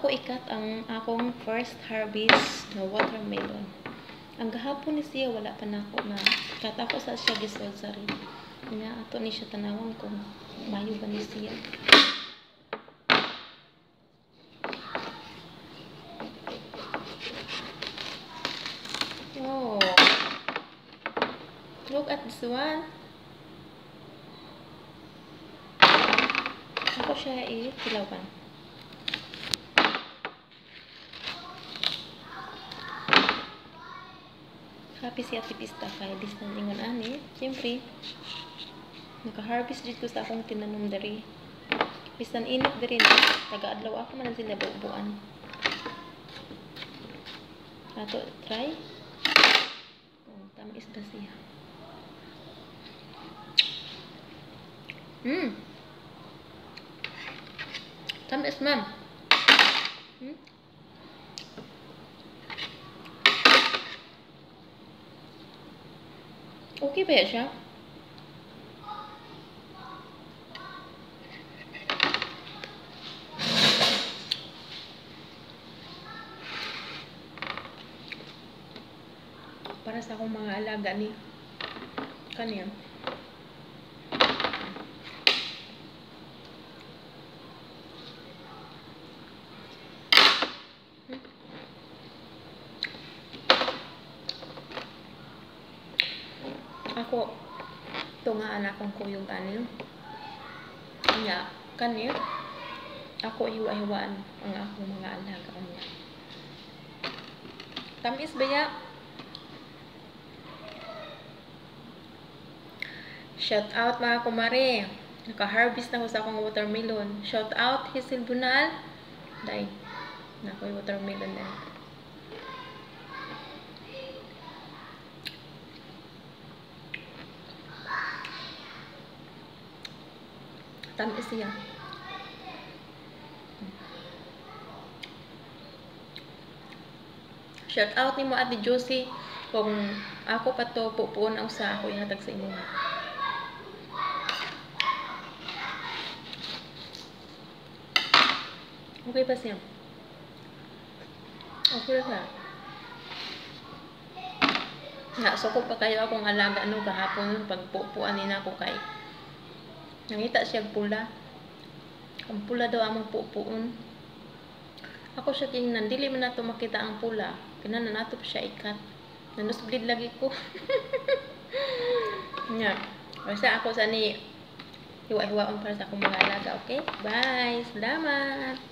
ako ikat ang akong first harvest na watermelon. Ang gahapon ni siya wala pa nako na ikat ako sa siya gisod sa rin. Ina ato ni siya tanawon kung mayo ba ni siya. Oh. Look at this one. Ako siya tilawan. Happy si Ate Pista kaya distant ingon ani. Siyempre, naka-harvest dito sa akong tinanom dari. Bistan init diri na. Taga-adlaw ako man sila buuan. Ato try. Oh, tamis ba siya? Tamis ma'am. Okay ba siya? Para sa akong mga alaga ni kaniya. Ako, ito nga anak kong kuyog anil. Kanya, kanil. Ako hiwa-hiwaan ang akong mga alaga kanya. Tamis ba ya? Shout out mga kumare. Naka-harvest na ko sa akong watermelon. Shout out Hisil Bunal. Day, nakoy watermelon na. Tamis siya. Shout out ni mo Ate Josie. Kung ako pa to pupuon ang sa ako ihatag sa inyo. Okay pa siya. Okay na. Nasukog pa kayo akong alaga kahapon pagpupuan ni nako kay nangita siya pula. Ang pula daw among pupuon. Ako siya tingnan, dili man nato makita ang pula. Kinahanglan nato pa siya ikat. Nanusblid lagi ko. Nya. Basta ako sa ni hiwa-hiwaon para sa akong mga alaga, okay? Bye. Salamat.